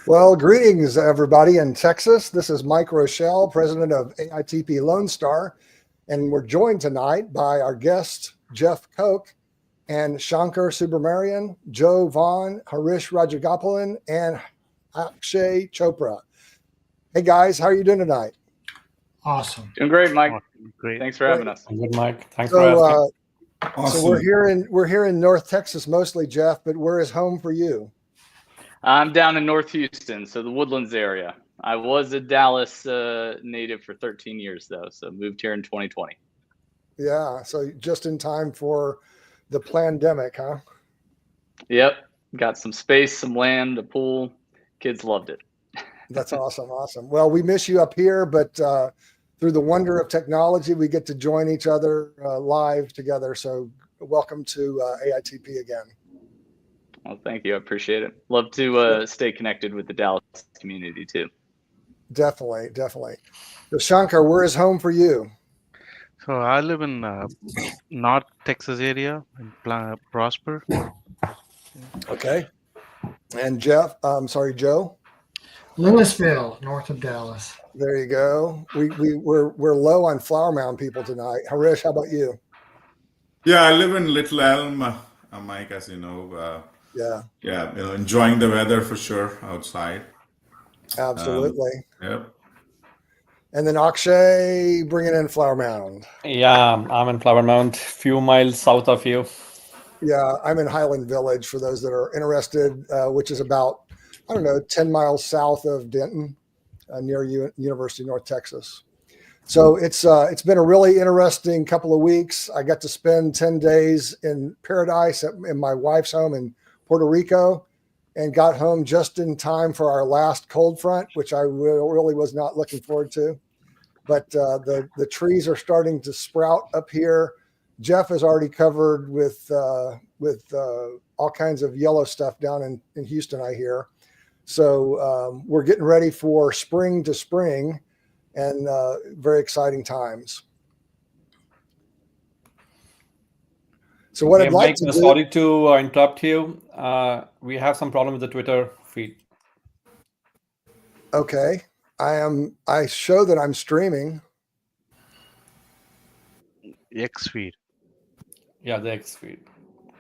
Well, greetings, everybody in Texas. This is Mike Rochelle, president of AITP Lone Star, and we're joined tonight by our guests, Jeff Koch and Shankar Subramanian, Joe Vaughn, Harish Rajagopalan, and Akshay Chopra. Hey, guys, how are you doing tonight? Awesome. Doing great, Mike. Great. Thanks for having us. Good, Mike. Thanks for asking. So we're here in North Texas mostly, Jeff, but where is home for you? I'm down in North Houston, so the Woodlands area. I was a Dallas native for 13 years, though, so moved here in 2020. Yeah, so just in time for the pandemic, huh? Yep, got some space, some land, a pool. Kids loved it. That's awesome, awesome. Well, we miss you up here, but through the wonder of technology, we get to join each other live together. So welcome to AITP again. Well, thank you. I appreciate it. Love to stay connected with the Dallas community too. Definitely, definitely. So Shankar, where is home for you? So I live in North Texas area in Prosper. Okay. And Jeff, Joe? Louisville, north of Dallas. There you go. We're low on Flower Mound people tonight. Harish, how about you? Yeah, I live in Little Elm, Mike, as you know. Yeah, enjoying the weather for sure outside. Absolutely. Yep. And then Akshay bringing in Flower Mound. Yeah, I'm in Flower Mound, few miles south of you. Yeah, I'm in Highland Village for those that are interested, which is about, 10 miles south of Denton, near University of North Texas. So it's been a really interesting couple of weeks. I got to spend 10 days in paradise in my wife's home in Puerto Rico, and got home just in time for our last cold front, which I really was not looking forward to. But the trees are starting to sprout up here. Jeff is already covered with all kinds of yellow stuff down in Houston, I hear. So we're getting ready for spring to spring, and very exciting times. So what I'd like to do... Sorry to interrupt you. We have some problem with the Twitter feed. Okay. I show that I'm streaming. X feed. Yeah, the X feed.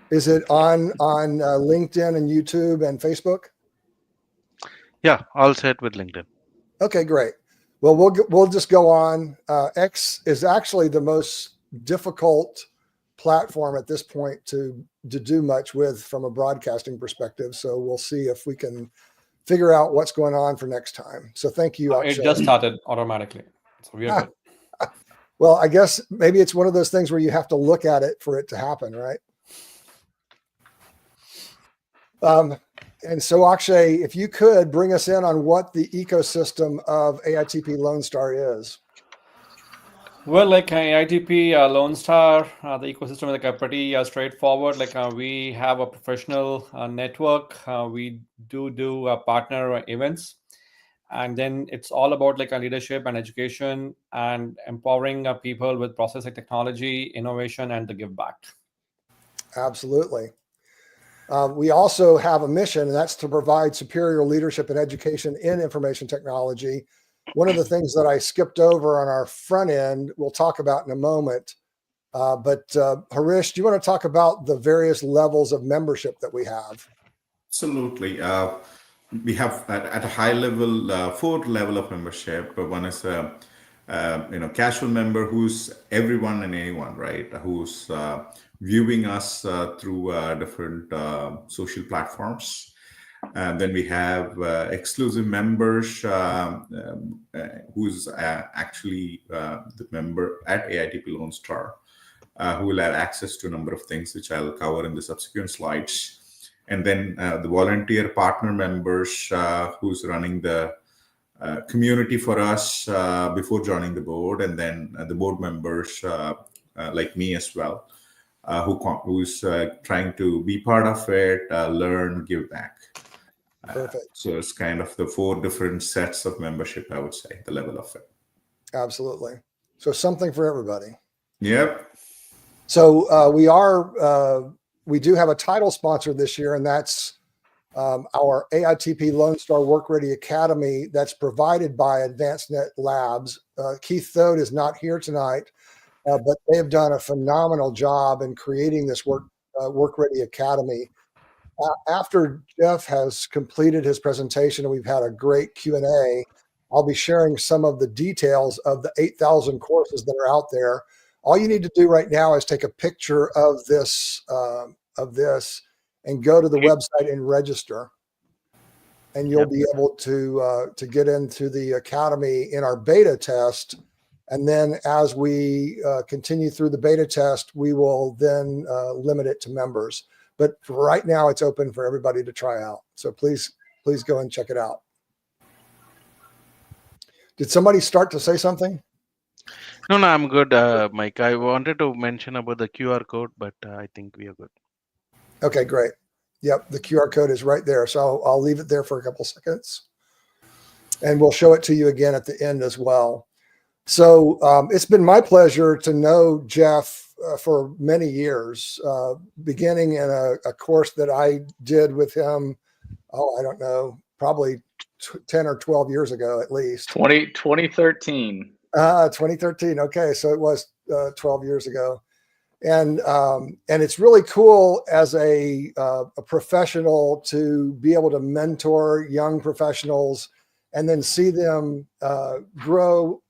Is it on LinkedIn and YouTube and Facebook? Yeah, all set with LinkedIn. Okay, great. Well, we'll just go on. X is actually the most difficult platform at this point to do much with from a broadcasting perspective. So we'll see if we can figure out what's going on for next time. So thank you. It just started automatically. So we are good. Well, I guess maybe it's one of those things where you have to look at it for it to happen, right? And so Akshay, if you could bring us in on what the ecosystem of AITP Lone Star is. Well, like AITP Lone Star, the ecosystem is like pretty straightforward. Like we have a professional network. We do partner events, and then it's all about like leadership and education and empowering people with process like technology, innovation, and the give back. Absolutely. We also have a mission, and that's to provide superior leadership and education in information technology. One of the things that I skipped over on our front end, we'll talk about in a moment. But Harish, do you want to talk about the various levels of membership that we have? Absolutely. We have at a high level, 4 level of membership. One is casual member, who's everyone and anyone, right? Who's viewing us through different social platforms. And then we have exclusive members who's actually the member at AITP Lone Star, who will have access to a number of things, which I'll cover in the subsequent slides. And then the volunteer partner members who's running the community for us before joining the board, and then the board members like me as well, who's trying to be part of it, learn, give back. Perfect. So it's kind of the 4 different sets of membership, I would say, the level of it. Absolutely. So something for everybody. Yep. So we do have a title sponsor this year, and that's our AITP Lone Star Work Ready Academy that's provided by Advanced Net Labs. Keith Thode is not here tonight, but they have done a phenomenal job in creating this Work Ready Academy. After Jeff has completed his presentation and we've had a great Q&A, I'll be sharing some of the details of the 8,000 courses that are out there. All you need to do right now is take a picture of this and go to the website and register. And you'll be able to get into the academy in our beta test. And then as we continue through the beta test, we will then limit it to members. But for right now, it's open for everybody to try out. So please go and check it out. Did somebody start to say something? No, I'm good, Mike. I wanted to mention about the QR code, but I think we are good. Okay, great. Yep, the QR code is right there. So I'll leave it there for a couple seconds. And we'll show it to you again at the end as well. So it's been my pleasure to know Jeff for many years, beginning in a course that I did with him, I don't know, probably 10 or 12 years ago at least. 2013. 2013. Okay, so it was 12 years ago. And it's really cool as a professional to be able to mentor young professionals and then see them grow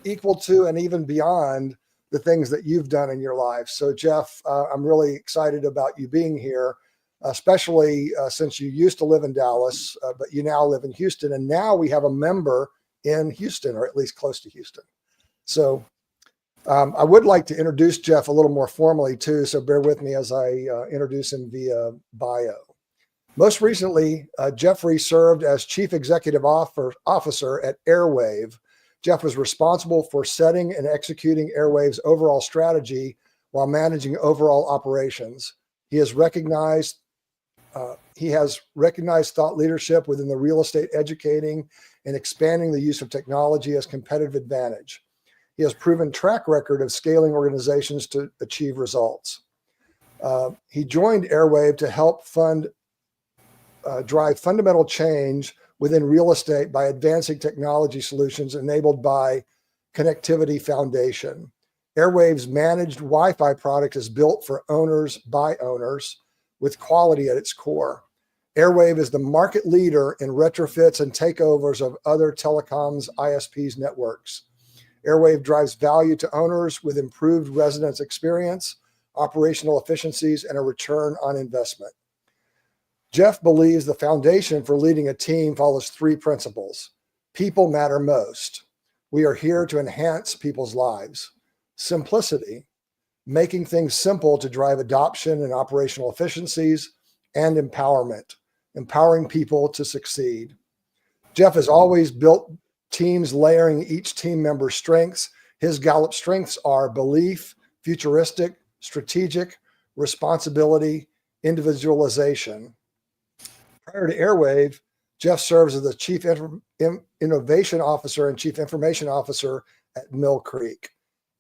equal to and even beyond the things that you've done in your life. So Jeff, I'm really excited about you being here, especially since you used to live in Dallas, but you now live in Houston. And now we have a member in Houston, or at least close to Houston. So I would like to introduce Jeff a little more formally too. So bear with me as I introduce him via bio. Most recently, Jeffrey served as Chief Executive Officer at Airwave. Jeff was responsible for setting and executing Airwave's overall strategy while managing overall operations. He has recognized thought leadership within the real estate, educating and expanding the use of technology as competitive advantage. He has proven track record of scaling organizations to achieve results. He joined Airwave to help drive fundamental change within real estate by advancing technology solutions enabled by Connectivity Foundation. Airwave's managed Wi-Fi product is built for owners by owners with quality at its core. Airwave is the market leader in retrofits and takeovers of other telecoms ISPs networks. Airwave drives value to owners with improved residence experience, operational efficiencies, and a return on investment. Jeff believes the foundation for leading a team follows three principles. People matter most. We are here to enhance people's lives. Simplicity, making things simple to drive adoption and operational efficiencies, and empowerment, empowering people to succeed. Jeff has always built teams layering each team member's strengths. His Gallup strengths are belief, futuristic, strategic, responsibility, individualization. Prior to Airwave, Jeff serves as the Chief Innovation Officer and Chief Information Officer at Mill Creek.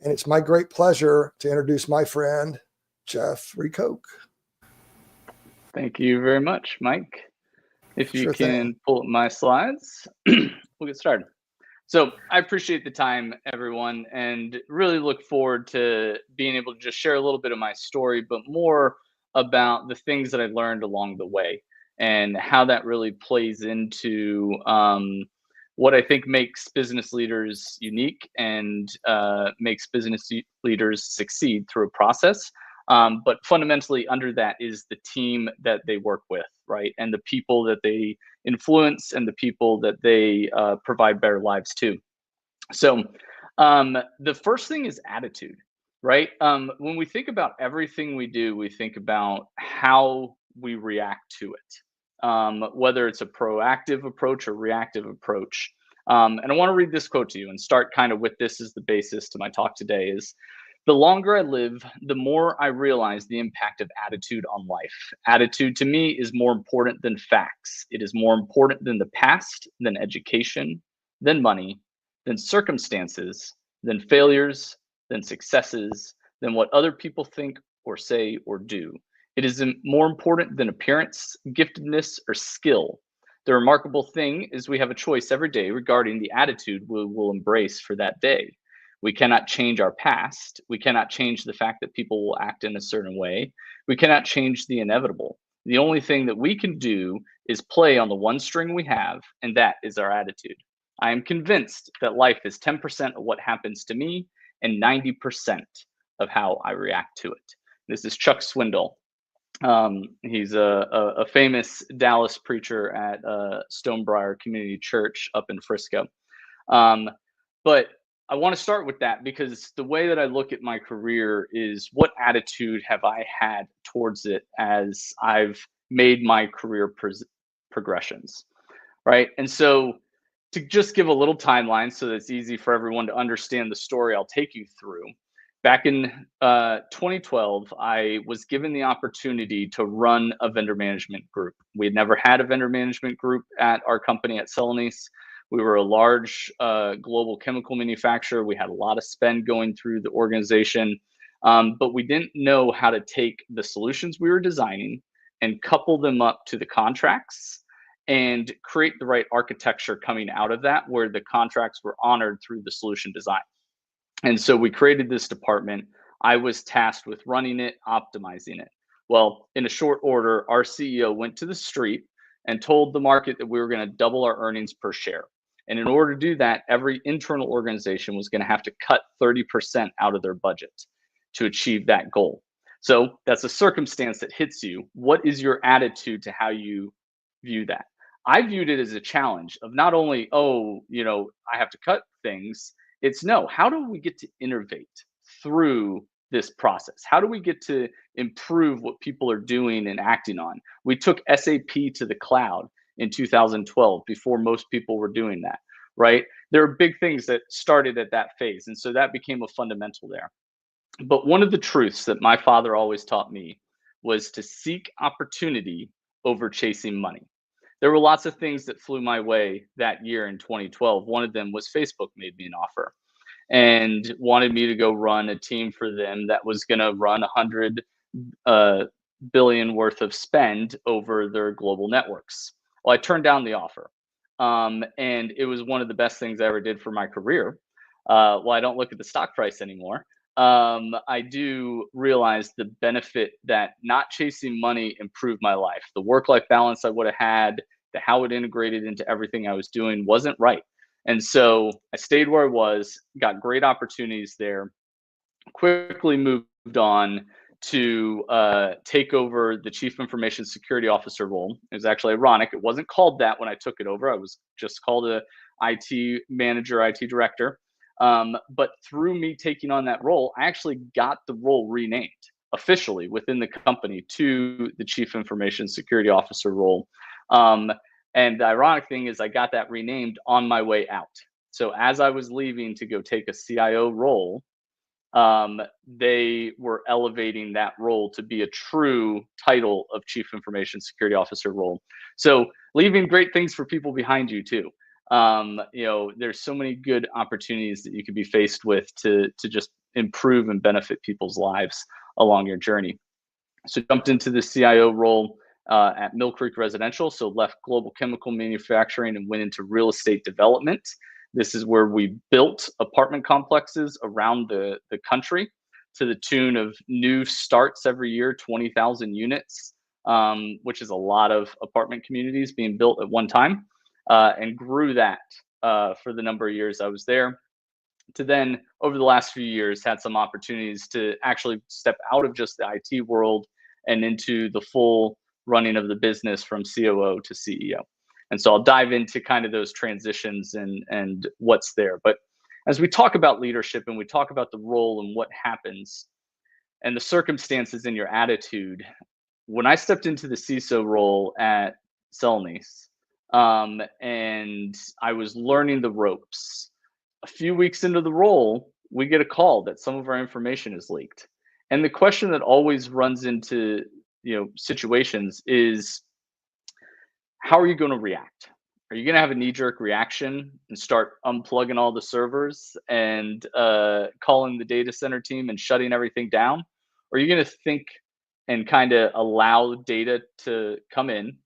And it's my great pleasure to introduce my friend, Jeffrey Koch. Thank you very much, Mike. If you Sure can thing. pull up my slides, we'll get started. So I appreciate the time, everyone, and really look forward to being able to just share a little bit of my story, but more about the things that I've learned along the way and how that really plays into what I think makes business leaders unique and makes business leaders succeed through a process. But fundamentally under that is the team that they work with, right? And the people that they influence and the people that they provide better lives to. So the first thing is attitude, right? When we think about everything we do, we think about how we react to it, whether it's a proactive approach or reactive approach. And I want to read this quote to you and start kind of with this as the basis to my talk today is, the longer I live, the more I realize the impact of attitude on life. Attitude to me is more important than facts. It is more important than the past, than education, than money, than circumstances, than failures, than successes, than what other people think or say or do. It is more important than appearance, giftedness, or skill. The remarkable thing is we have a choice every day regarding the attitude we will embrace for that day. We cannot change our past. We cannot change the fact that people will act in a certain way. We cannot change the inevitable. The only thing that we can do is play on the one string we have, and that is our attitude. I am convinced that life is 10% of what happens to me and 90% of how I react to it. This is Chuck Swindoll. He's a famous Dallas preacher at Stonebriar Community Church up in Frisco. But I want to start with that because the way that I look at my career is what attitude have I had towards it as I've made my career progressions, right? And so to just give a little timeline so that it's easy for everyone to understand the story I'll take you through. Back in 2012, I was given the opportunity to run a vendor management group. We had never had a vendor management group at our company at Celanese. We were a large global chemical manufacturer. We had a lot of spend going through the organization, but we didn't know how to take the solutions we were designing and couple them up to the contracts and create the right architecture coming out of that where the contracts were honored through the solution design. And so we created this department. I was tasked with running it, optimizing it. Well, in a short order, our CEO went to the street and told the market that we were going to double our earnings per share. And in order to do that, every internal organization was going to have to cut 30% out of their budget to achieve that goal. So that's a circumstance that hits you. What is your attitude to how you view that? I viewed it as a challenge of not only, I have to cut things. It's no, how do we get to innovate through this process? How do we get to improve what people are doing and acting on? We took SAP to the cloud in 2012 before most people were doing that, right? There are big things that started at that phase. And so that became a fundamental there. But one of the truths that my father always taught me was to seek opportunity over chasing money. There were lots of things that flew my way that year in 2012. One of them was Facebook made me an offer and wanted me to go run a team for them that was going to run 100 billion worth of spend over their global networks. Well, I turned down the offer. And it was one of the best things I ever did for my career. While I don't look at the stock price anymore, I do realize the benefit that not chasing money improved my life. The work-life balance I would have had, how it integrated into everything I was doing wasn't right. And so I stayed where I was, got great opportunities there, quickly moved on to take over the Chief Information Security Officer role. It was actually ironic. It wasn't called that when I took it over. I was just called a IT manager, IT director. But through me taking on that role, I actually got the role renamed officially within the company to the Chief Information Security Officer role. And the ironic thing is I got that renamed on my way out. So as I was leaving to go take a CIO role, they were elevating that role to be a true title of Chief Information Security Officer role. So leaving great things for people behind you too. There's so many good opportunities that you could be faced with to just improve and benefit people's lives along your journey. So jumped into the CIO role at Mill Creek Residential. So left global chemical manufacturing and went into real estate development. This is where we built apartment complexes around the country to the tune of new starts every year, 20,000 units, which is a lot of apartment communities being built at one time, and grew that for the number of years I was there. To then, over the last few years, had some opportunities to actually step out of just the IT world and into the full running of the business from COO to CEO. And so I'll dive into kind of those transitions and what's there. But as we talk about leadership and we talk about the role and what happens and the circumstances in your attitude, when I stepped into the CISO role at Celanese, and I was learning the ropes, a few weeks into the role, we get a call that some of our information is leaked. And the question that always runs into situations is, how are you going to react? Are you going to have a knee-jerk reaction and start unplugging all the servers and calling the data center team and shutting everything down? Or are you going to think and kind of allow data to come in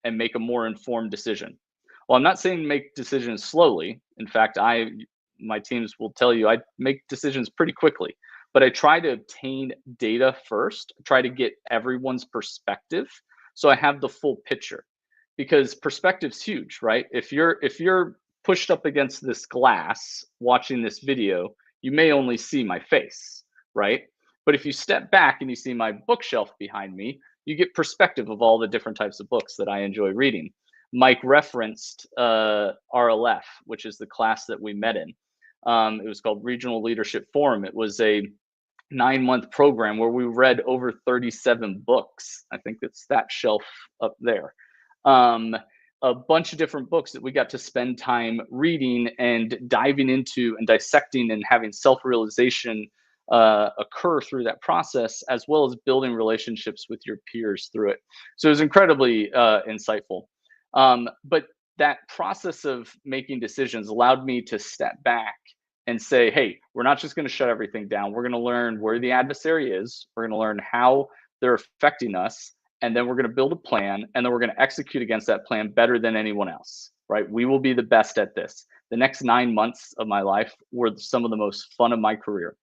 and make a more informed decision. Well, I'm not saying make decisions slowly. In fact, my teams will tell you I make decisions pretty quickly, but I try to obtain data first, try to get everyone's perspective so I have the full picture, because perspective's huge, right? If you're pushed up against this glass watching this video, you may only see my face, right? But if you step back and you see my bookshelf behind me, you get perspective of all the different types of books that I enjoy reading. Mike referenced RLF, which is the class that we met in. It was called Regional Leadership Forum. It was a 9-month program where we read over 37 books. I think it's that shelf up there. A bunch of different books that we got to spend time reading and diving into and dissecting and having self-realization occur through that process, as well as building relationships with your peers through it. So it was incredibly insightful. But that process of making decisions allowed me to step back and say, hey, we're not just going to shut everything down. We're going to learn where the adversary is. We're going to learn how they're affecting us. And then we're going to build a plan, and then we're going to execute against that plan better than anyone else, right? We will be the best at this. The next 9 months of my life were some of the most fun of my career,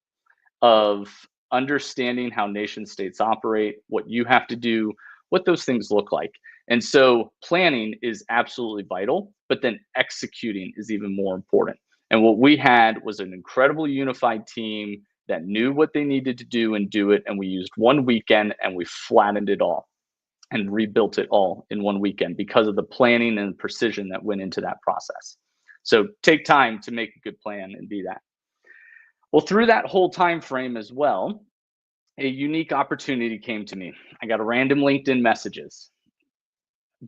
of understanding how nation states operate, what you have to do, what those things look like. And so planning is absolutely vital, but then executing is even more important. And what we had was an incredibly unified team that knew what they needed to do and do it. And we used one weekend and we flattened it all and rebuilt it all in one weekend because of the planning and precision that went into that process. So take time to make a good plan and be that. Well, through that whole time frame as well, a unique opportunity came to me. I got a random LinkedIn messages.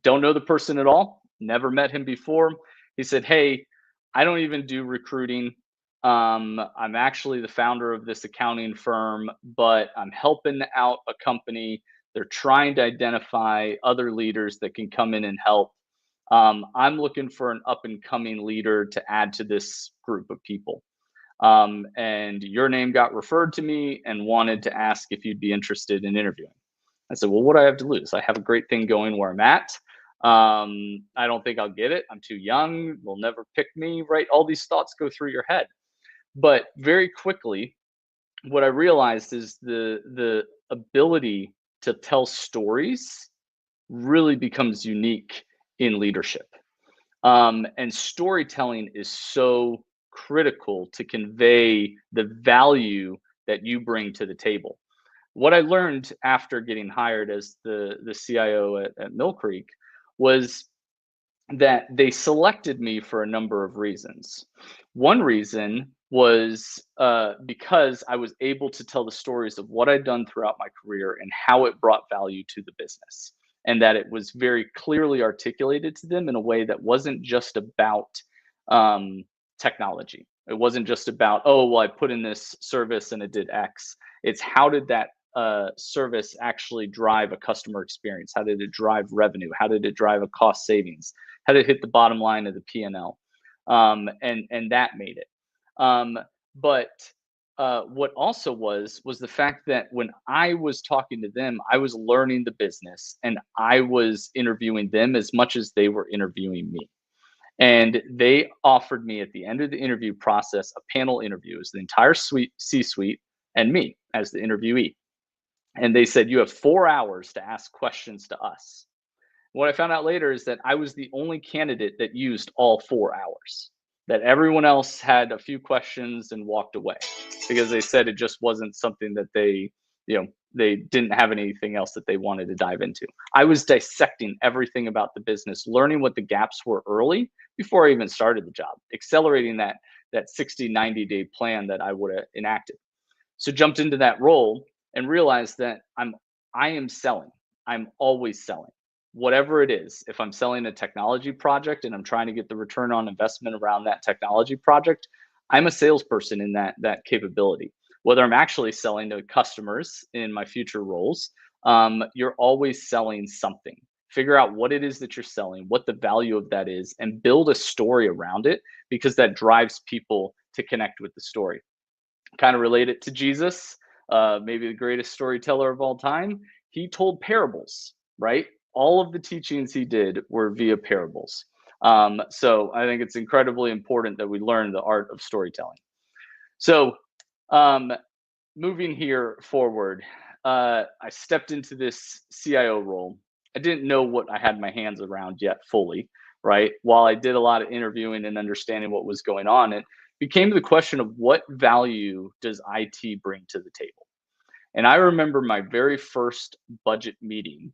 Don't know the person at all, never met him before. He said, hey, I don't even do recruiting. I'm actually the founder of this accounting firm, but I'm helping out a company. They're trying to identify other leaders that can come in and help. I'm looking for an up and coming leader to add to this group of people. And your name got referred to me and wanted to ask if you'd be interested in interviewing. I said, well, what do I have to lose? I have a great thing going where I'm at. I don't think I'll get it. I'm too young. They'll never pick me, right? All these thoughts go through your head. But very quickly, what I realized is the ability to tell stories really becomes unique in leadership. And storytelling is so critical to convey the value that you bring to the table. What I learned after getting hired as the CIO at Mill Creek was that they selected me for a number of reasons. One reason was because I was able to tell the stories of what I'd done throughout my career and how it brought value to the business, and that it was very clearly articulated to them in a way that wasn't just about technology. It wasn't just about, oh, well, I put in this service and it did X. It's how did that service actually drive a customer experience? How did it drive revenue? How did it drive a cost savings? How did it hit the bottom line of the P&L? And that made it. But what also was the fact that when I was talking to them, I was learning the business and I was interviewing them as much as they were interviewing me. And they offered me at the end of the interview process a panel interview. It was the entire C-suite and me as the interviewee. And they said, you have 4 hours to ask questions to us. What I found out later is that I was the only candidate that used all 4 hours, that everyone else had a few questions and walked away because they said it just wasn't something that they didn't have anything else that they wanted to dive into. I was dissecting everything about the business, learning what the gaps were early before I even started the job, accelerating that 60, 90-day plan that I would have enacted. So jumped into that role and realized that I am selling. I'm always selling. Whatever it is, if I'm selling a technology project and I'm trying to get the return on investment around that technology project, I'm a salesperson in that capability. Whether I'm actually selling to customers in my future roles, you're always selling something. Figure out what it is that you're selling, what the value of that is, and build a story around it, because that drives people to connect with the story. Kind of relate it to Jesus, maybe the greatest storyteller of all time. he told parables, right? All of the teachings he did were via parables. So I think it's incredibly important that we learn the art of storytelling. So moving here forward, I stepped into this CIO role. I didn't know what I had my hands around yet fully, right? While I did a lot of interviewing and understanding what was going on, it became the question of what value does IT bring to the table? And I remember my very first budget meeting.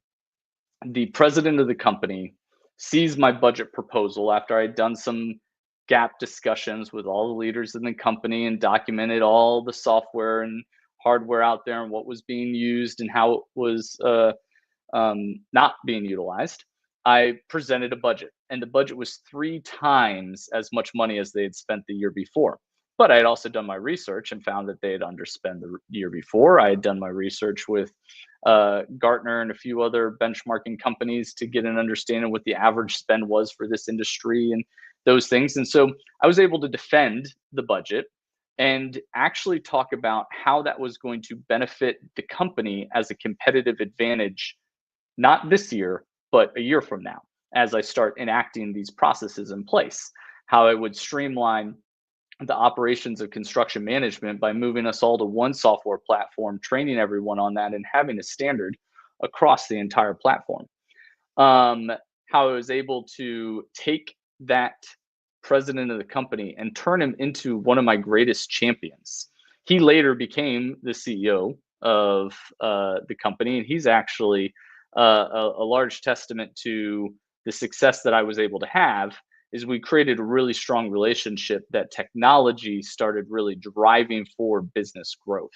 The president of the company sees my budget proposal after I'd done some gap discussions with all the leaders in the company and documented all the software and hardware out there and what was being used and how it was not being utilized. I presented a budget, and the budget was 3 times as much money as they had spent the year before. But I had also done my research and found that they had underspent the year before. I had done my research with Gartner and a few other benchmarking companies to get an understanding of what the average spend was for this industry and those things. And so I was able to defend the budget and actually talk about how that was going to benefit the company as a competitive advantage, not this year, but a year from now, as I start enacting these processes in place, how I would streamline the operations of construction management by moving us all to one software platform, training everyone on that, and having a standard across the entire platform. How I was able to take that president of the company and turn him into one of my greatest champions. He later became the CEO of the company, and he's actually a large testament to the success that I was able to have. Is we created a really strong relationship that technology started really driving for business growth.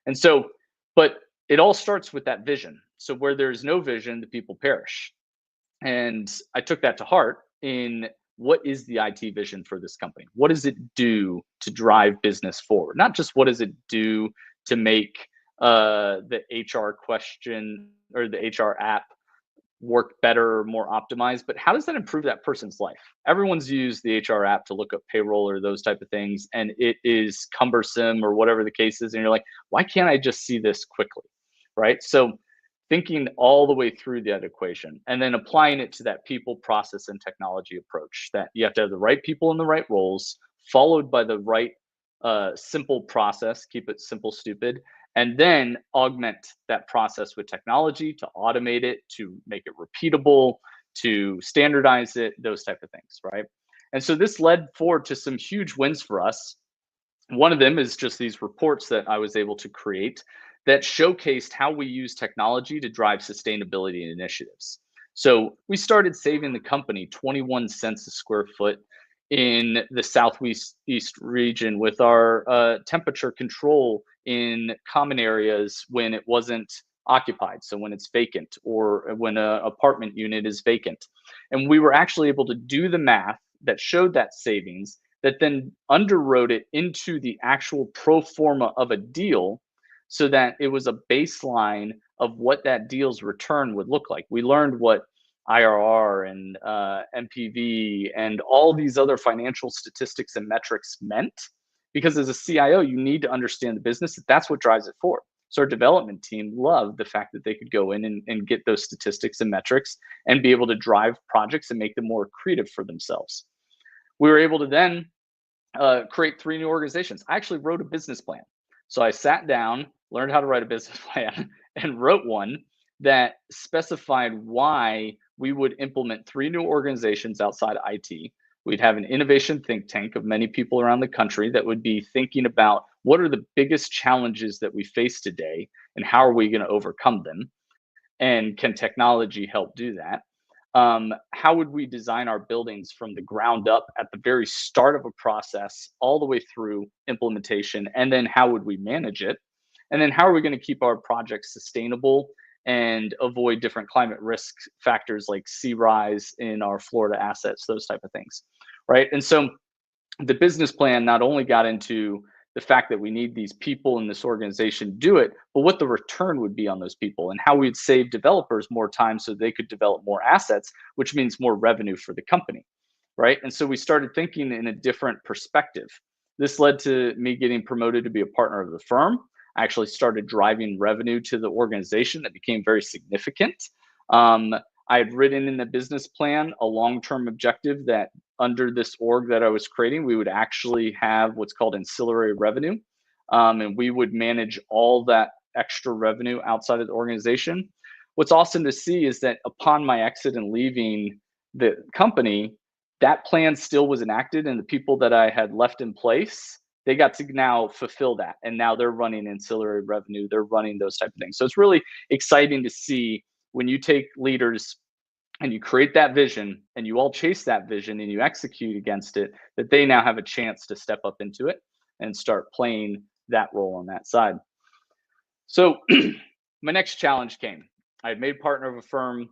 And so, but it all starts with that vision. So where there's no vision, the people perish. And I took that to heart in what is the IT vision for this company? What does it do to drive business forward? Not just what does it do to make the HR question or the HR app work better, more optimized, but how does that improve that person's life? Everyone's used the HR app to look up payroll or those type of things, and it is cumbersome or whatever the case is. And you're like, why can't I just see this quickly? Right. So thinking all the way through that equation and then applying it to that people, process, and technology approach, that you have to have the right people in the right roles, followed by the right simple process, keep it simple, stupid, and then augment that process with technology to automate it, to make it repeatable, to standardize it, those type of things, right? And so this led forward to some huge wins for us. One of them is just these reports that I was able to create that showcased how we use technology to drive sustainability initiatives. So we started saving the company 21 cents a square foot in the southeast region with our temperature control in common areas when it wasn't occupied. So when it's vacant or when an apartment unit is vacant. And we were actually able to do the math that showed that savings that then underwrote it into the actual pro forma of a deal so that it was a baseline of what that deal's return would look like. We learned what IRR and MPV and all these other financial statistics and metrics meant, because as a CIO, you need to understand the business. That's what drives it forward. So our development team loved the fact that they could go in and get those statistics and metrics and be able to drive projects and make them more accretive for themselves. We were able to then create 3 new organizations. I actually wrote a business plan. So I sat down, learned how to write a business plan, and wrote one that specified why we would implement 3 new organizations outside IT. We'd have an innovation think tank of many people around the country that would be thinking about what are the biggest challenges that we face today and how are we going to overcome them? And can technology help do that? How would we design our buildings from the ground up at the very start of a process all the way through implementation? And then how would we manage it? And then how are we going to keep our projects sustainable and avoid different climate risk factors like sea rise in our Florida assets, those type of things, right? And so the business plan not only got into the fact that we need these people in this organization do it, but what the return would be on those people and how we'd save developers more time so they could develop more assets, which means more revenue for the company, right? And so we started thinking in a different perspective. This led to me getting promoted to be a partner of the firm. I actually started driving revenue to the organization that became very significant. I had written in the business plan a long-term objective that under this org that I was creating, we would actually have what's called ancillary revenue. And we would manage all that extra revenue outside of the organization. What's awesome to see is that upon my exit and leaving the company, that plan still was enacted, and the people that I had left in place, they got to now fulfill that. And now they're running ancillary revenue, they're running those type of things. So it's really exciting to see when you take leaders and you create that vision and you all chase that vision and you execute against it, that they now have a chance to step up into it and start playing that role on that side. So my next challenge came. I had made partner of a firm.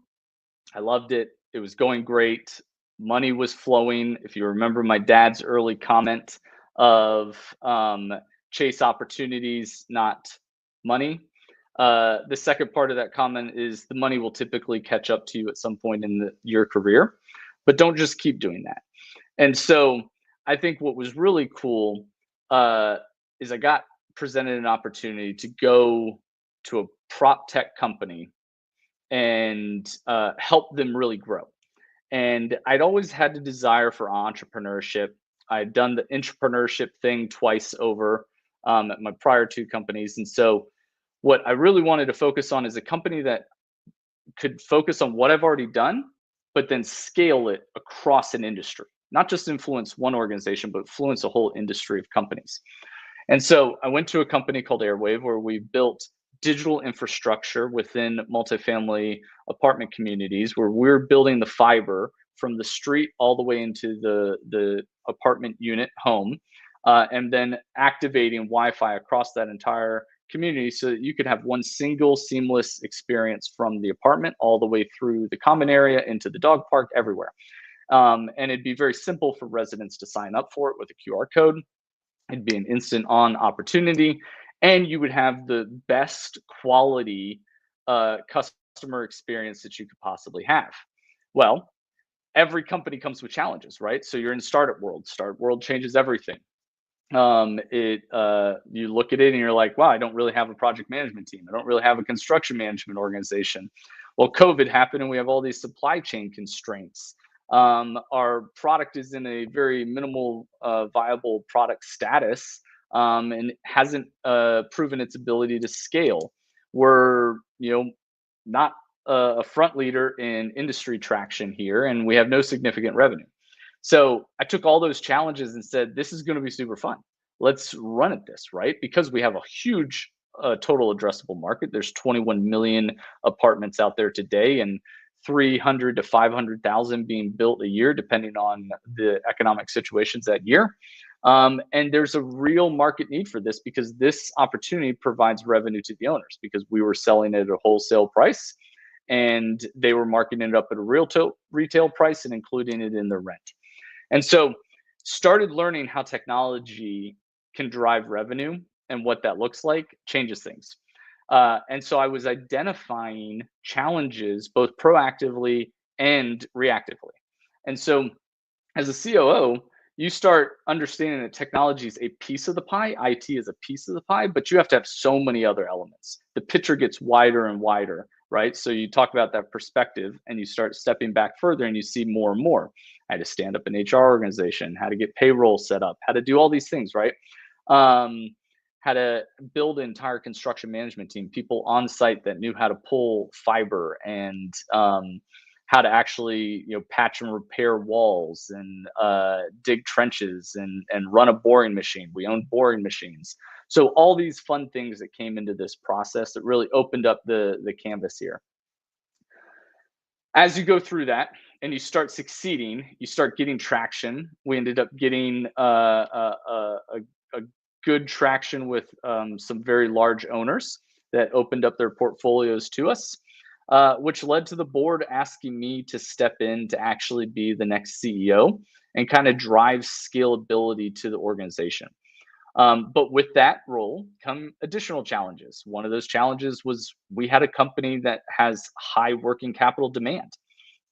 I loved it. It was going great. Money was flowing. If you remember my dad's early comment of chase opportunities, not money. The second part of that comment is the money will typically catch up to you at some point in your career, but don't just keep doing that. And so I think what was really cool is I got presented an opportunity to go to a prop tech company and help them really grow. And I'd always had the desire for entrepreneurship. I'd done the entrepreneurship thing twice over at my prior two companies. And so what I really wanted to focus on is a company that could focus on what I've already done, but then scale it across an industry, not just influence one organization, but influence a whole industry of companies. And so I went to a company called Airwave, where we built digital infrastructure within multifamily apartment communities, where we're building the fiber from the street all the way into the apartment unit home, and then activating Wi-Fi across that entire community so that you could have one single seamless experience from the apartment all the way through the common area into the dog park, everywhere. And it'd be very simple for residents to sign up for it with a QR code. It'd be an instant on opportunity, and you would have the best quality customer experience that you could possibly have. Well, every company comes with challenges, right? So you're in startup world. Startup world changes everything. You look at it and you're like, wow, I don't really have a project management team. I don't really have a construction management organization. Well, COVID happened and we have all these supply chain constraints. Our product is in a very minimal viable product status, and hasn't proven its ability to scale. We're not a front leader in industry traction here, and we have no significant revenue. So I took all those challenges and said, this is going to be super fun. Let's run at this, right? Because we have a huge total addressable market. There's 21 million apartments out there today, and 300 to 500,000 being built a year, depending on the economic situations that year. And there's a real market need for this, because this opportunity provides revenue to the owners, because we were selling it at a wholesale price and they were marketing it up at a retail price and including it in their rent. And so started learning how technology can drive revenue, and what that looks like changes things. And so I was identifying challenges both proactively and reactively. And so as a COO, you start understanding that technology is a piece of the pie, IT is a piece of the pie, but you have to have so many other elements. The picture gets wider and wider, right? So you talk about that perspective and you start stepping back further and you see more and more. I had to stand up an HR organization, how to get payroll set up, how to do all these things, right? How to build an entire construction management team, people on site that knew how to pull fiber and how to actually patch and repair walls and dig trenches and run a boring machine. We owned boring machines. So all these fun things that came into this process that really opened up the canvas here. As you go through that and you start succeeding, you start getting traction. We ended up getting a good traction with some very large owners that opened up their portfolios to us, which led to the board asking me to step in to actually be the next CEO and kind of drive scalability to the organization. But with that role come additional challenges. One of those challenges was we had a company that has high working capital demand.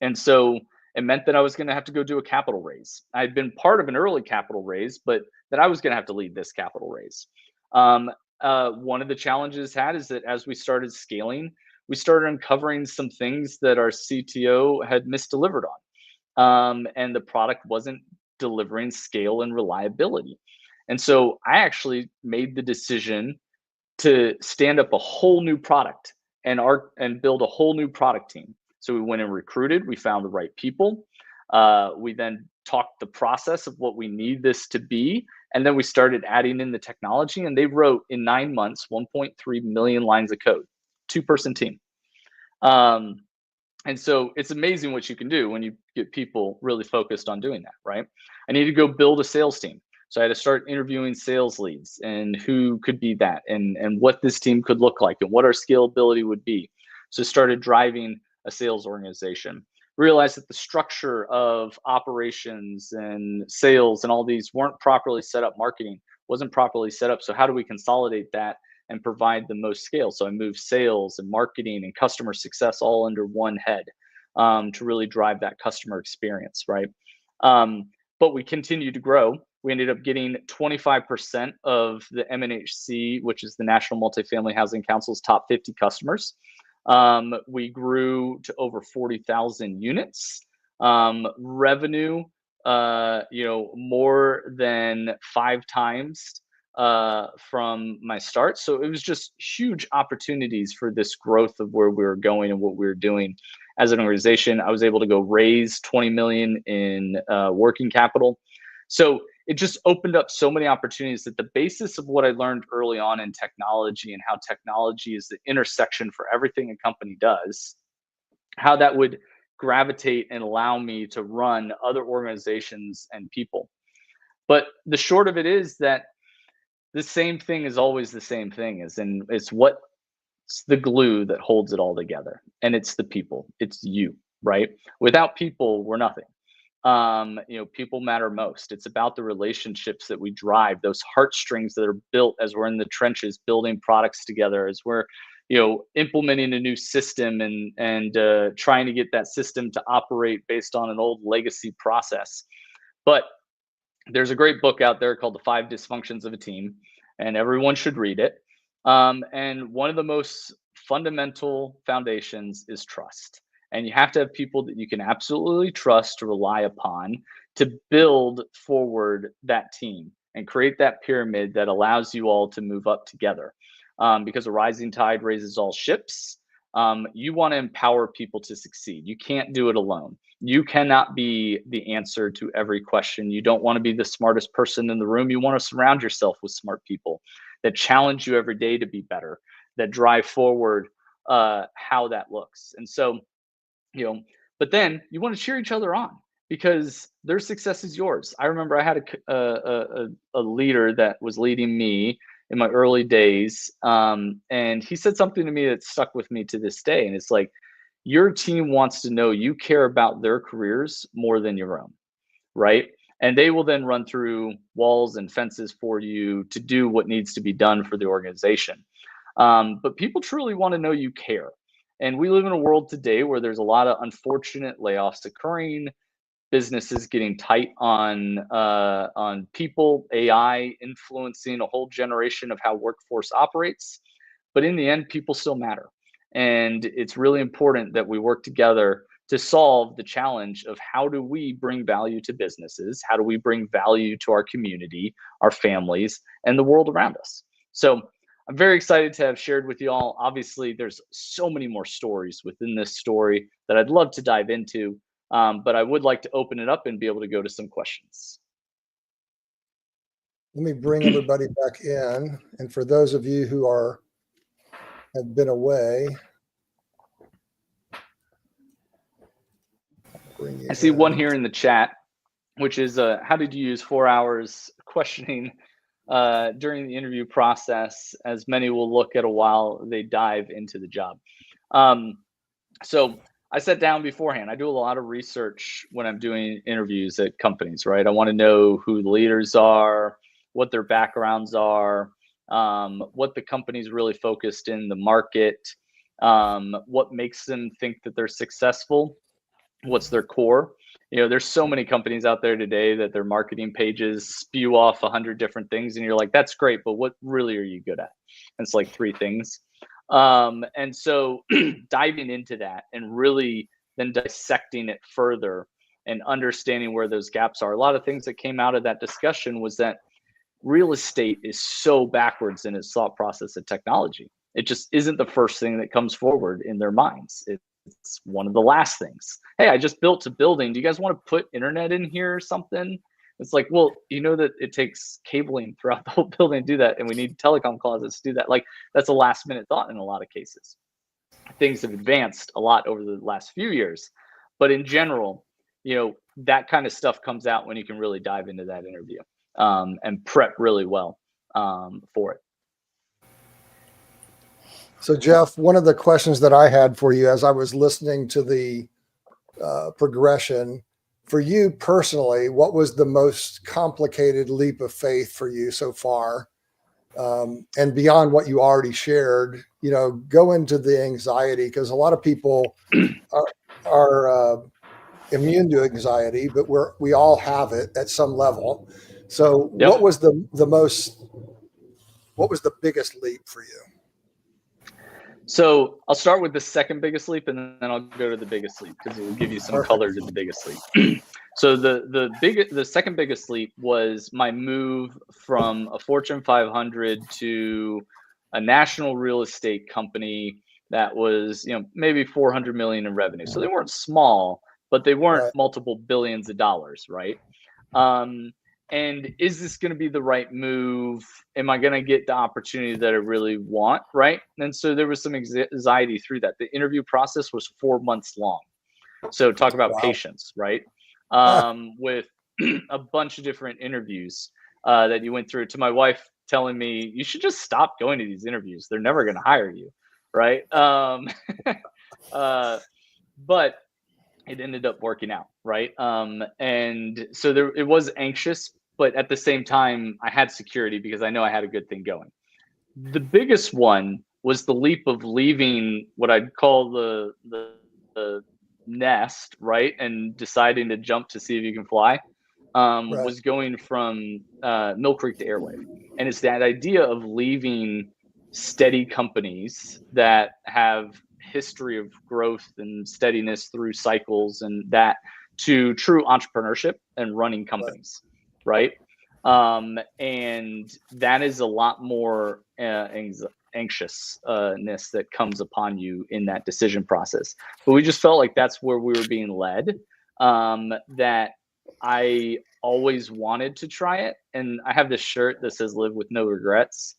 And so it meant that I was going to have to go do a capital raise. I'd been part of an early capital raise, but that I was going to have to lead this capital raise. one of the challenges had is that as we started scaling, we started uncovering some things that our CTO had misdelivered on, and the product wasn't delivering scale and reliability. And so I actually made the decision to stand up a whole new product and build a whole new product team. So we went and recruited, we found the right people. We then talked the process of what we need this to be. And then we started adding in the technology, and they wrote in 9 months, 1.3 million lines of code, 2-person team. And so it's amazing what you can do when you get people really focused on doing that, right? I need to go build a sales team. So I had to start interviewing sales leads and who could be that and what this team could look like and what our scalability would be. So started driving a sales organization. Realized that the structure of operations and sales and all these weren't properly set up. Marketing wasn't properly set up. So how do we consolidate that and provide the most scale? So I moved sales and marketing and customer success all under one head to really drive that customer experience, right? But we continued to grow. We ended up getting 25% of the MNHC, which is the National Multifamily Housing Council's top 50 customers. We grew to over 40,000 units. Revenue, more than 5 times from my start. So it was just huge opportunities for this growth of where we were going and what we were doing as an organization. I was able to go raise 20 million in working capital. So it just opened up so many opportunities that the basis of what I learned early on in technology and how technology is the intersection for everything a company does, how that would gravitate and allow me to run other organizations and people. But the short of it is that the same thing is always the same thing, it's what's the glue that holds it all together. And it's the people, it's you, right? Without people, we're nothing. People matter most. It's about the relationships that we drive, those heartstrings that are built as we're in the trenches, building products together, as we're, implementing a new system and trying to get that system to operate based on an old legacy process. But there's a great book out there called The 5 Dysfunctions of a Team, and everyone should read it. And one of the most fundamental foundations is trust. And you have to have people that you can absolutely trust to rely upon to build forward that team and create that pyramid that allows you all to move up together. Because a rising tide raises all ships. You want to empower people to succeed. You can't do it alone. You cannot be the answer to every question. You don't want to be the smartest person in the room. You want to surround yourself with smart people that challenge you every day to be better, that drive forward how that looks. And so, but then you want to cheer each other on because their success is yours. I remember I had a leader that was leading me in my early days. And he said something to me that stuck with me to this day. And it's like, your team wants to know you care about their careers more than your own, right? And they will then run through walls and fences for you to do what needs to be done for the organization. But people truly want to know you care. And we live in a world today where there's a lot of unfortunate layoffs occurring, businesses getting tight on people, AI influencing a whole generation of how workforce operates. But in the end, people still matter. And it's really important that we work together to solve the challenge of how do we bring value to businesses? How do we bring value to our community, our families, and the world around us? So I'm very excited to have shared with you all. Obviously, there's so many more stories within this story that I'd love to dive into, but I would like to open it up and be able to go to some questions. Let me bring everybody back in. And for those of you who have been away, I see one here in the chat, which is how did you use 4 hours questioning during the interview process, as many will look at a while they dive into the job. So I sat down beforehand. I do a lot of research when I'm doing interviews at companies, right? I want to know who the leaders are, what their backgrounds are, what the company's really focused in the market, what makes them think that they're successful, what's their core, There's so many companies out there today that their marketing pages spew off 100 different things, and you're like, that's great, but what really are you good at? And it's like 3 things. And so diving into that and really then dissecting it further and understanding where those gaps are. A lot of things that came out of that discussion was that real estate is so backwards in its thought process of technology. It just isn't the first thing that comes forward in their minds. It's one of the last things. Hey, I just built a building. Do you guys want to put internet in here or something? It's like, well, that it takes cabling throughout the whole building to do that, and we need telecom closets to do that. Like, that's a last minute thought in a lot of cases. Things have advanced a lot over the last few years, but in general, that kind of stuff comes out when you can really dive into that interview and prep really well for it. So, Jeff, one of the questions that I had for you as I was listening to the progression, for you personally, what was the most complicated leap of faith for you so far? And beyond what you already shared, go into the anxiety, because a lot of people are immune to anxiety, but we all have it at some level. So Yep. what was the biggest leap for you? So I'll start with the second biggest leap, and then I'll go to the biggest leap because it will give you some color to the biggest leap. So the second biggest leap was my move from a Fortune 500 to a national real estate company that was, maybe 400 million in revenue. So they weren't small, but they weren't multiple billions of dollars, right? And is this going to be the right move? Am I going to get the opportunity that I really want, right? And so there was some anxiety through that. The interview process was 4 months long. So talk about patience, right? With a bunch of different interviews that you went through, to my wife telling me, you should just stop going to these interviews. They're never going to hire you, right? But it ended up working out, right? And so it was anxious, but at the same time, I had security because I know I had a good thing going. The biggest one was the leap of leaving what I'd call the nest, right? And deciding to jump to see if you can fly. Was going from Mill Creek to Airwave. And it's that idea of leaving steady companies that have history of growth and steadiness through cycles, and that to true entrepreneurship and running companies, right? And that is a lot more anxiousness that comes upon you in that decision process. But we just felt like that's where we were being led, that I always wanted to try it. And I have this shirt that says "Live with no regrets."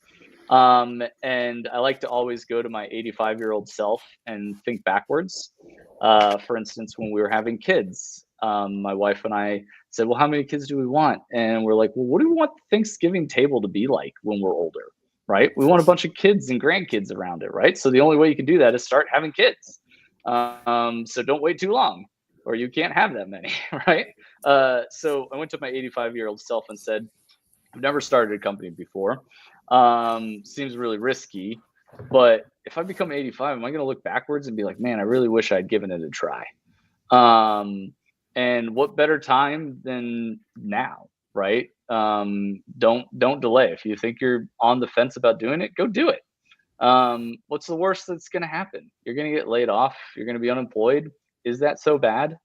And I like to always go to my 85-year-old self and think backwards. For instance, when we were having kids, my wife and I said, well, how many kids do we want? And we're like, well, what do we want the Thanksgiving table to be like when we're older, right? We want a bunch of kids and grandkids around it, right? So the only way you can do that is start having kids. So don't wait too long, or you can't have that many, right? So I went to my 85-year-old self and said, I've never started a company before. Seems really risky, but if I become 85, am I going to look backwards and be like, man, I really wish I'd given it a try? And what better time than now, right? Don't delay. If you think you're on the fence about doing it, go do it. What's the worst that's going to happen? You're going to get laid off. You're going to be unemployed. Is that so bad?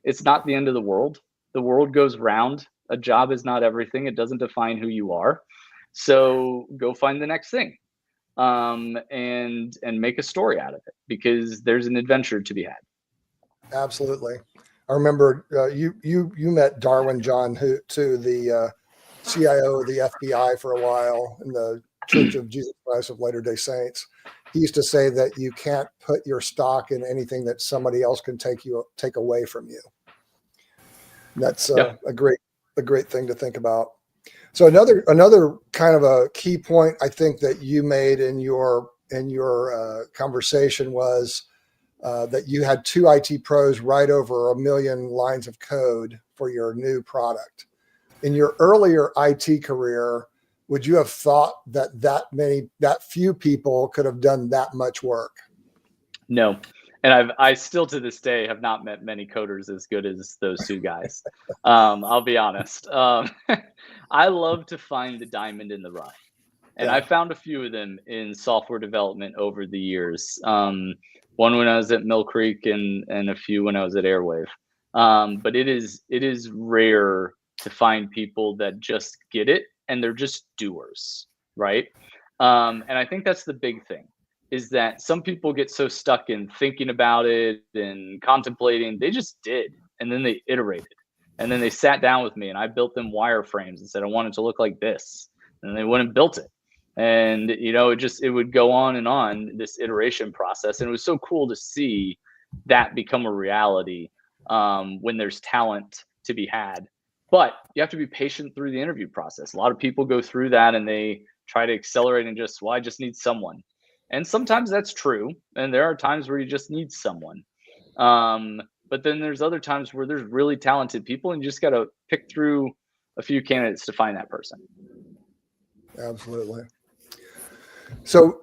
It's not the end of the world. The world goes round. A job is not everything. It doesn't define who you are. So go find the next thing, and make a story out of it, because there's an adventure to be had. Absolutely. I remember you met Darwin John, the CIO of the FBI for a while in the Church of Jesus Christ of Latter-day Saints. He used to say that you can't put your stock in anything that somebody else can take away from you. And that's a great thing to think about. So another kind of a key point I think that you made in your conversation was that you had 2 IT pros write over 1 million lines of code for your new product. In your earlier IT career, would you have thought that few people could have done that much work? No. And I still to this day have not met many coders as good as those two guys. I'll be honest. I love to find the diamond in the rough. And I found a few of them in software development over the years. One when I was at Mill Creek and a few when I was at Airwave. But it is rare to find people that just get it and they're just doers, right? And I think that's the big thing, is that some people get so stuck in thinking about it and contemplating. They just did, and then they iterated, and then they sat down with me and I built them wireframes and said I want it to look like this, and they went and built it. And it would go on, this iteration process. And it was so cool to see that become a reality when there's talent to be had. But you have to be patient through the interview process. A lot of people go through that and they try to accelerate and I just need someone. And sometimes that's true. And there are times where you just need someone. But then there's other times where there's really talented people and you just got to pick through a few candidates to find that person. Absolutely. So,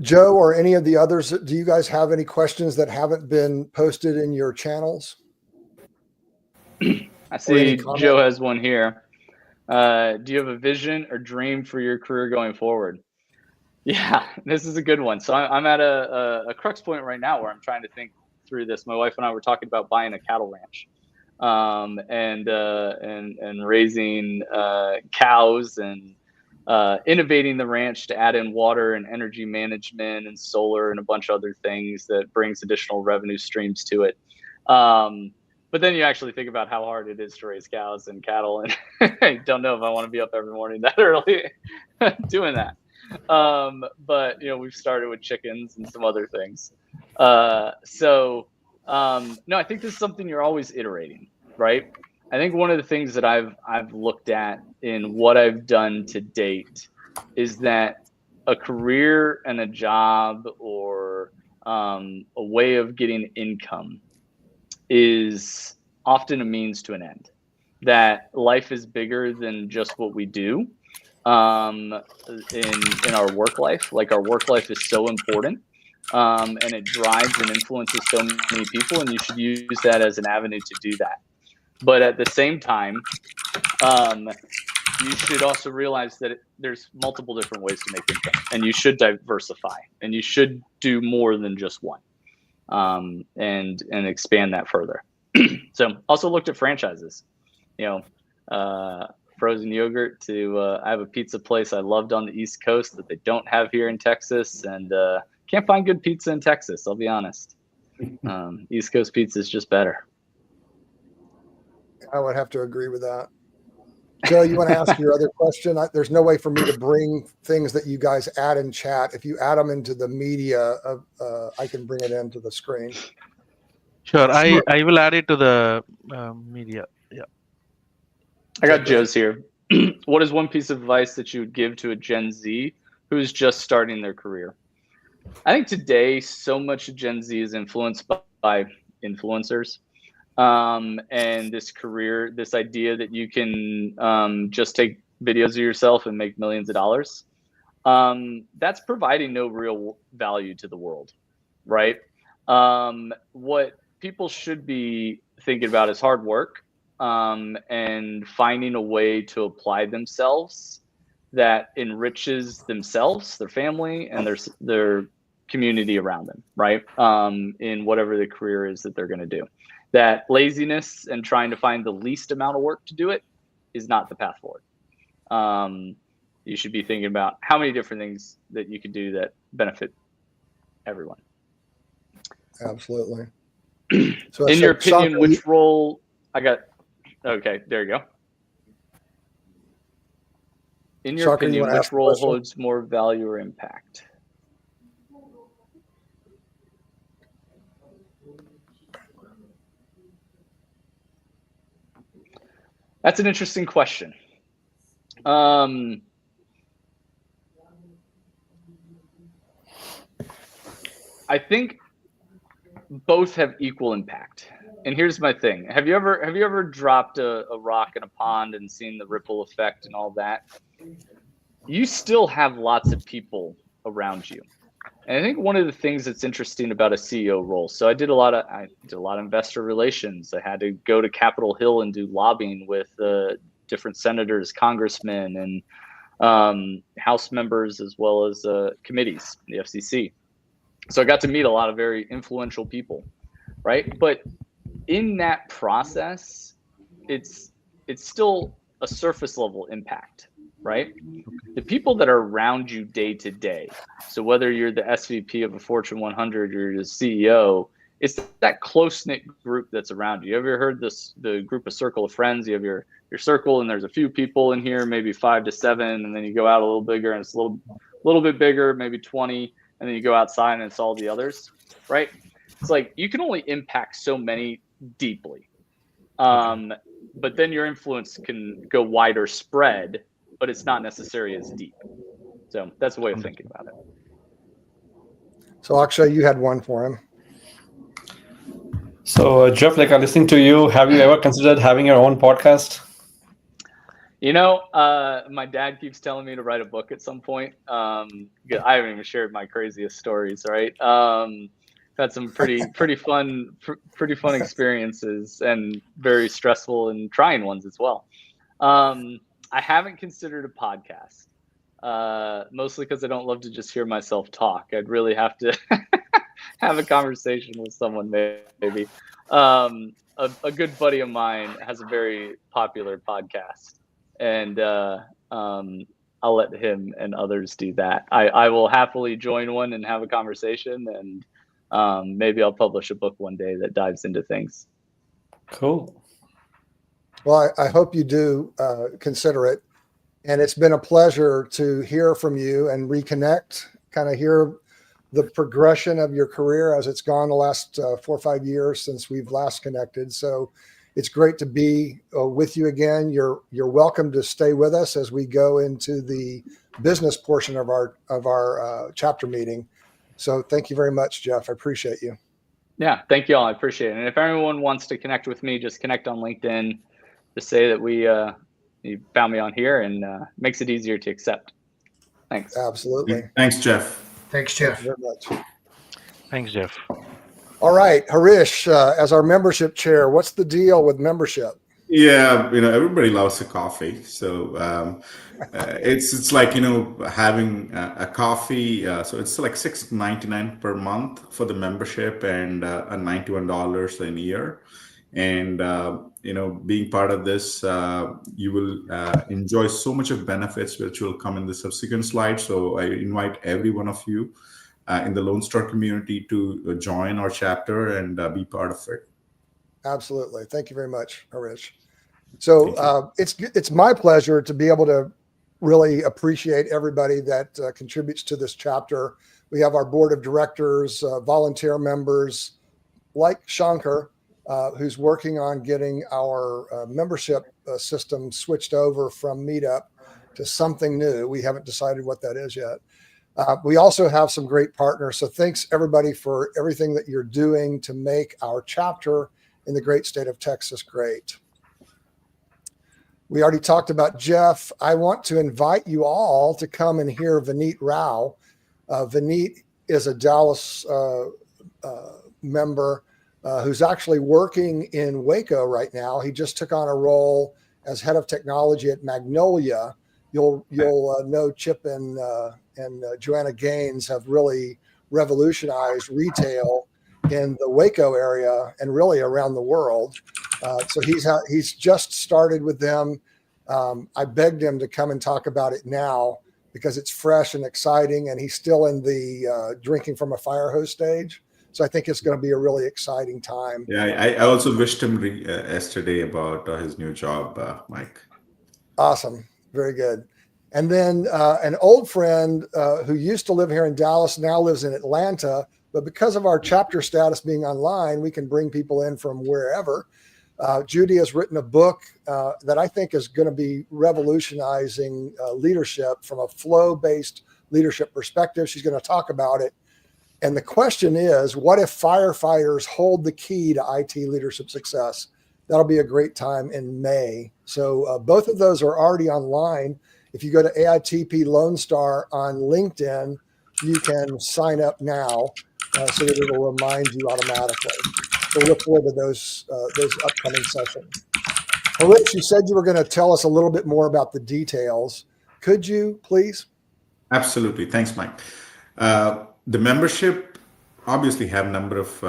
Joe or any of the others, do you guys have any questions that haven't been posted in your channels? I see Joe has one here. Do you have a vision or dream for your career going forward? Yeah, this is a good one. So I'm at a crux point right now where I'm trying to think through this. My wife and I were talking about buying a cattle ranch and raising cows and innovating the ranch to add in water and energy management and solar and a bunch of other things that brings additional revenue streams to it. But then you actually think about how hard it is to raise cows and cattle, and I don't know if I want to be up every morning that early doing that. But we've started with chickens and some other things. No, I think this is something you're always iterating, right? I think one of the things that I've looked at in what I've done to date is that a career and a job or a way of getting income is often a means to an end. That life is bigger than just what we do in our work life. Like our work life is so important. And it drives and influences so many people, and you should use that as an avenue to do that. But at the same time, you should also realize that there's multiple different ways to make income, and you should diversify, and you should do more than just one, and expand that further. So also looked at franchises, frozen yogurt to I have a pizza place I loved on the East Coast that they don't have here in Texas, and can't find good pizza in Texas, I'll be honest. East Coast pizza is just better. I would have to agree with that. Joe, you want to ask your other question? There's no way for me to bring things that you guys add in chat. If you add them into the media, I can bring it into the screen. Sure, I will add it to the media. Yeah. I got Joe's here. What is one piece of advice that you would give to a Gen Z who's just starting their career? I think today so much of Gen Z is influenced by influencers. And this idea that you can just take videos of yourself and make millions of dollars. That's providing no real value to the world, right? What people should be thinking about is hard work and finding a way to apply themselves that enriches themselves, their family, and their community around them, right? In whatever the career is that they're going to do. That laziness and trying to find the least amount of work to do it is not the path forward. You should be thinking about how many different things that you could do that benefit everyone. Absolutely. So in your opinion, which role okay, there you go. In your opinion, which role holds more value or impact? That's an interesting question. I think both have equal impact. And here's my thing. Have you ever dropped a rock in a pond and seen the ripple effect and all that? You still have lots of people around you. And I think one of the things that's interesting about a CEO role, so I did a lot of investor relations. I had to go to Capitol Hill and do lobbying with different senators, congressmen, and House members, as well as committees, the FCC. So I got to meet a lot of very influential people, right? But in that process, it's still a surface level impact, right? The people that are around you day to day, so whether you're the SVP of a Fortune 100 or you're the CEO, it's that close-knit group that's around you. You ever heard the group of circle of friends? You have your circle, and there's a few people in here, maybe 5 to 7, and then you go out a little bigger, and it's a little bit bigger, maybe 20, and then you go outside and it's all the others, right? It's like you can only impact so many deeply, but then your influence can go wider spread, but it's not necessarily as deep. So that's a way of thinking about it. So Akshay, you had one for him. So Jeff, like listening to you, have you ever considered having your own podcast? You know, my dad keeps telling me to write a book at some point. I haven't even shared my craziest stories, right? Had some pretty fun experiences, and very stressful and trying ones as well. I haven't considered a podcast, mostly because I don't love to just hear myself talk. I'd really have to have a conversation with someone, maybe. A good buddy of mine has a very popular podcast, and I'll let him and others do that. I will happily join one and have a conversation, and maybe I'll publish a book one day that dives into things. Cool. Well, I hope you do consider it. And it's been a pleasure to hear from you and reconnect, kind of hear the progression of your career as it's gone the last 4 or 5 years since we've last connected. So it's great to be with you again. You're welcome to stay with us as we go into the business portion of our chapter meeting. So thank you very much, Jeff. I appreciate you. Yeah, thank you all. I appreciate it. And if anyone wants to connect with me, just connect on LinkedIn. Just say that you found me on here, and makes it easier to accept. Thanks. Absolutely. Thanks, Jeff. Thanks, Jeff. Thank you very much. Thanks, Jeff. All right, Harish, as our membership chair, what's the deal with membership? Yeah, everybody loves a coffee, so it's like having a coffee. So it's like $6.99 per month for the membership, and $91 a year. And being part of this, you will enjoy so much of benefits, which will come in the subsequent slides. So I invite every one of you in the Lone Star community to join our chapter and be part of it. Absolutely. Thank you very much, Harish. So it's my pleasure to be able to really appreciate everybody that contributes to this chapter. We have our board of directors, volunteer members like Shankar, who's working on getting our membership system switched over from Meetup to something new. We haven't decided what that is yet. We also have some great partners. So thanks everybody for everything that you're doing to make our chapter in the great state of Texas great. We already talked about Jeff. I want to invite you all to come and hear Vineet Rao. Vineet is a Dallas member who's actually working in Waco right now. He just took on a role as head of technology at Magnolia. You'll know Chip and Joanna Gaines have really revolutionized retail in the Waco area and really around the world. So he's just started with them. I begged him to come and talk about it now because it's fresh and exciting, and he's still in the drinking from a fire hose stage. So I think it's going to be a really exciting time. Yeah, I also wished him yesterday about his new job, Mike. Awesome. Very good. And then an old friend who used to live here in Dallas now lives in Atlanta, but because of our chapter status being online, we can bring people in from wherever. Judy has written a book that I think is going to be revolutionizing leadership from a flow-based leadership perspective. She's going to talk about it. And the question is, what if firefighters hold the key to IT leadership success? That'll be a great time in May. So both of those are already online. If you go to AITP Lone Star on LinkedIn, you can sign up now so that it'll remind you automatically. So we look forward to those upcoming sessions. Rich, you said you were going to tell us a little bit more about the details. Could you please? Absolutely. Thanks, Mike. The membership obviously have a number of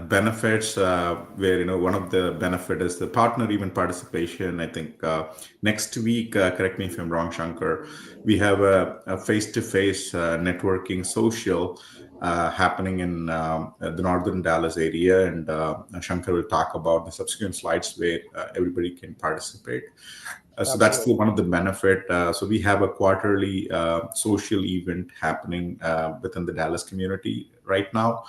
benefits where, one of the benefit is the partner event participation. I think next week, correct me if I'm wrong, Shankar, we have a face-to-face networking social happening in the northern Dallas area. And Shankar will talk about the subsequent slides where everybody can participate. So that's one of the benefit. So we have a quarterly social event happening within the Dallas community right now.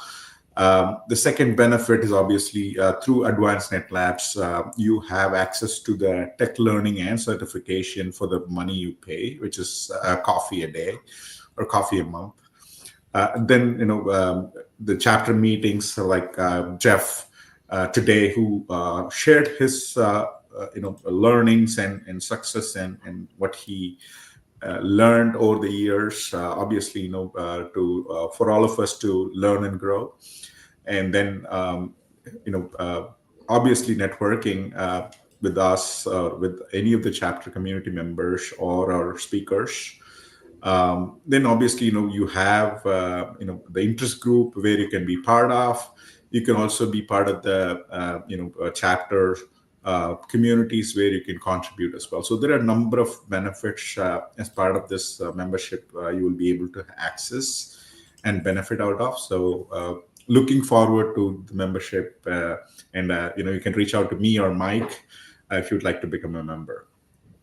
The second benefit is obviously through Advanced Net Labs, you have access to the tech learning and certification for the money you pay, which is coffee a day or coffee a month. Then, the chapter meetings like Jeff today, who shared his learnings and success and what he learned over the years, obviously, for all of us to learn and grow. And then, obviously networking with us, with any of the chapter community members or our speakers. Then obviously, you have, the interest group where you can be part of. You can also be part of the, chapter communities where you can contribute as well. So there are a number of benefits as part of this membership you will be able to access and benefit out of. So looking forward to the membership, and you can reach out to me or Mike if you'd like to become a member.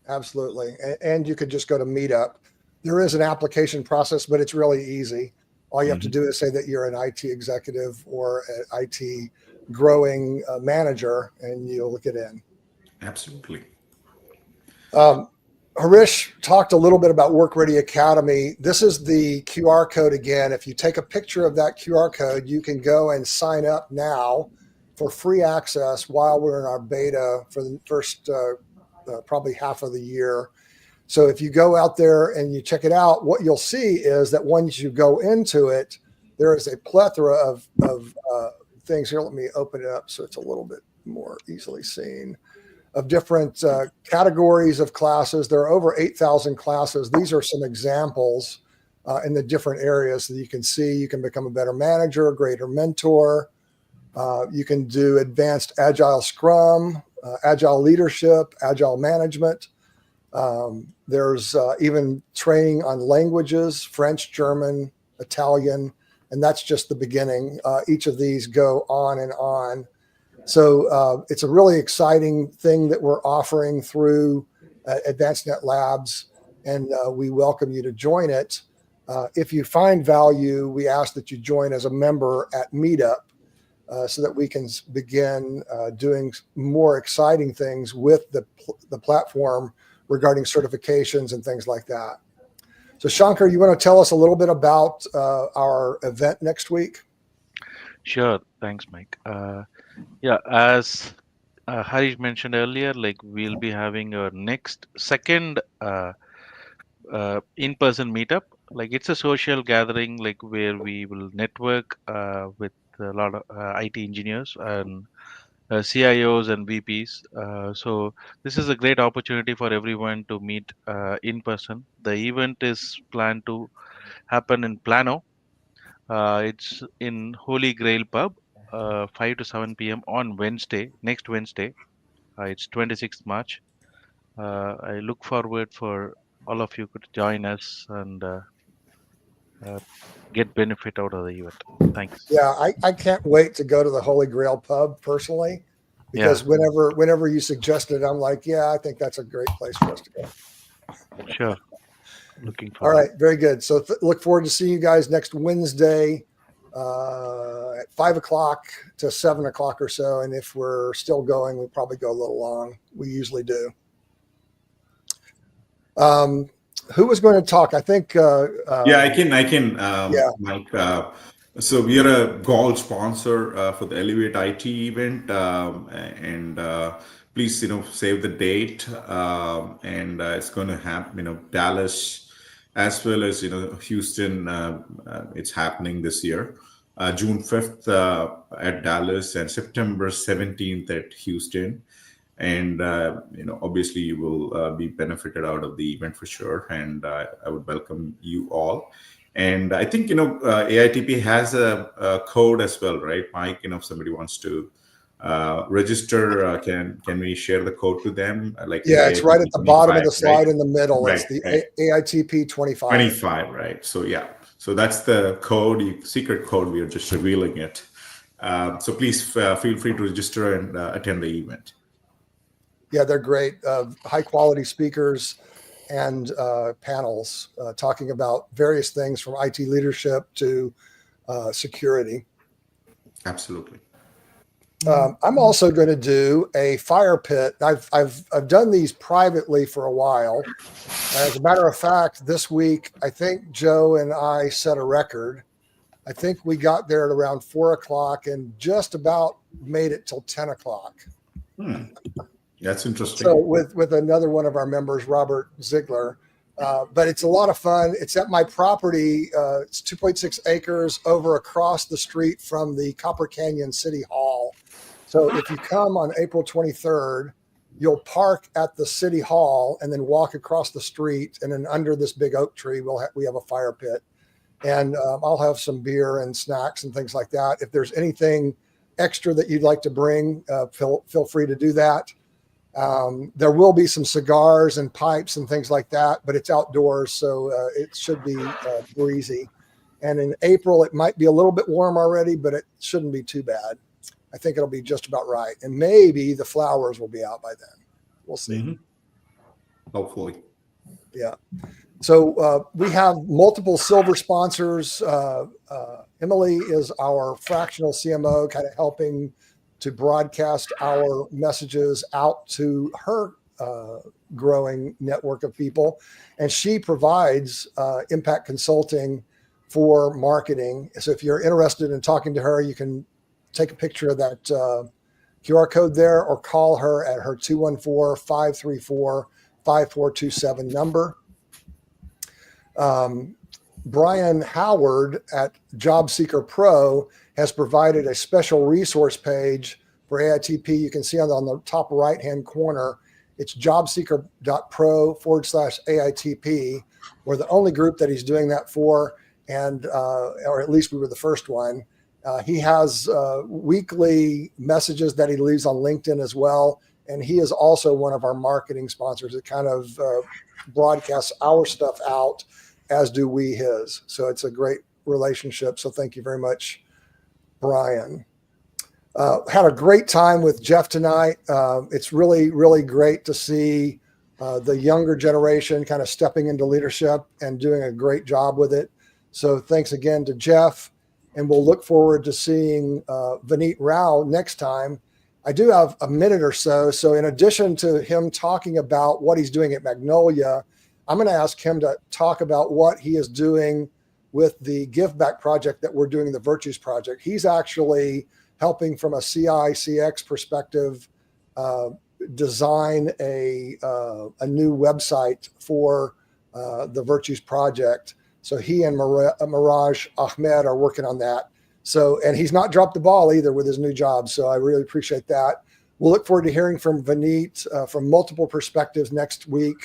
Absolutely. And you could just go to Meetup. There is an application process, but it's really easy. All you have to do is say that you're an IT executive or an IT growing manager, and you'll get in. Absolutely. Harish talked a little bit about Work Ready Academy. This is the QR code again. If you take a picture of that QR code, you can go and sign up now for free access while we're in our beta for the first probably half of the year. So if you go out there and you check it out, what you'll see is that once you go into it, there is a plethora of things here. Let me open it up so it's a little bit more easily seen, of different categories of classes. There are over 8,000 classes. These are some examples in the different areas that you can see. You can become a better manager, a greater mentor. You can do advanced agile scrum, agile leadership, agile management. There's even training on languages, French, German, Italian, and that's just the beginning. Each of these go on and on. So it's a really exciting thing that we're offering through Advanced Net Labs, and we welcome you to join it. If you find value, we ask that you join as a member at Meetup so that we can begin doing more exciting things with the platform regarding certifications and things like that. So Shankar, you want to tell us a little bit about our event next week? Sure. Thanks, Mike. Yeah, as Harish mentioned earlier, like we'll be having our second in-person meetup. Like it's a social gathering, like where we will network with a lot of IT engineers and CIOs and VPs. So this is a great opportunity for everyone to meet in person. The event is planned to happen in Plano. It's in Holy Grail Pub, 5 to 7 p.m. on next Wednesday. It's 26th March. I look forward for all of you could join us and get benefit out of the event. Thanks. Yeah, I can't wait to go to the Holy Grail Pub personally, because whenever you suggested, I'm like, yeah, I think that's a great place for us to go. Sure. Looking All forward. right, very good. So look forward to seeing you guys next Wednesday at 5 o'clock to 7 o'clock or so. And if we're still going, we'll probably go a little long. We usually do. Who was going to talk? I think. I can. Yeah. Mike. So we are a gold sponsor for the Elevate IT event, and please, save the date. And it's going to happen, Dallas, as well as Houston. It's happening this year, June 5th at Dallas and September 17th at Houston. And obviously you will be benefited out of the event for sure, and I would welcome you all. And I think AITP has a code as well, right, Mike? If somebody wants to register, can we share the code to them? Yeah, it's right at the bottom of the slide, right? in the middle. Right, It's the right. AITP 25. 25, right? So yeah, so that's the code, secret code. We are just revealing it. So please feel free to register and attend the event. Yeah, they're great. High quality speakers and panels talking about various things from IT leadership to security. Absolutely. I'm also going to do a fire pit. I've done these privately for a while. As a matter of fact, this week I think Joe and I set a record. I think we got there at around 4 o'clock and just about made it till 10 o'clock. That's interesting. So with another one of our members, Robert Ziegler. But it's a lot of fun. It's at my property. It's 2.6 acres over across the street from the Copper Canyon City Hall. So if you come on April 23rd, you'll park at the City Hall and then walk across the street. And then under this big oak tree, we have a fire pit. And I'll have some beer and snacks and things like that. If there's anything extra that you'd like to bring, feel free to do that. There will be some cigars and pipes and things like that, but it's outdoors, so it should be breezy. And in April, it might be a little bit warm already, but it shouldn't be too bad. I think it'll be just about right. And maybe the flowers will be out by then. We'll see. Mm-hmm. Hopefully. Yeah. So we have multiple silver sponsors. Emily is our fractional CMO, kind of helping to broadcast our messages out to her growing network of people. And she provides impact consulting for marketing. So if you're interested in talking to her, you can take a picture of that QR code there or call her at her 214-534-5427 number. Brian Howard at Job Seeker Pro has provided a special resource page for AITP. You can see on the top right-hand corner, it's jobseeker.pro/AITP. We're the only group that he's doing that for, and or at least we were the first one. He has weekly messages that he leaves on LinkedIn as well, and he is also one of our marketing sponsors. It kind of broadcasts our stuff out, as do we his. So it's a great relationship. So thank you very much, Brian. Had a great time with Jeff tonight. It's really, really great to see the younger generation kind of stepping into leadership and doing a great job with it. So thanks again to Jeff. And we'll look forward to seeing Vineet Rao next time. I do have a minute or so. So in addition to him talking about what he's doing at Magnolia, I'm going to ask him to talk about what he is doing with the Give Back project that we're doing, the Virtues Project. He's actually helping from a CI/CX perspective design a new website for the Virtues Project. So he and Miraj Ahmed are working on that. So, and he's not dropped the ball either with his new job. So I really appreciate that. We'll look forward to hearing from Vineet from multiple perspectives next week.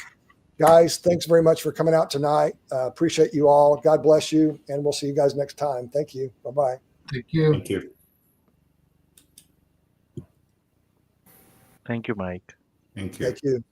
Guys, thanks very much for coming out tonight. Appreciate you all. God bless you. And we'll see you guys next time. Thank you. Bye-bye. Thank you. Thank you. Thank you, Mike. Thank you. Thank you.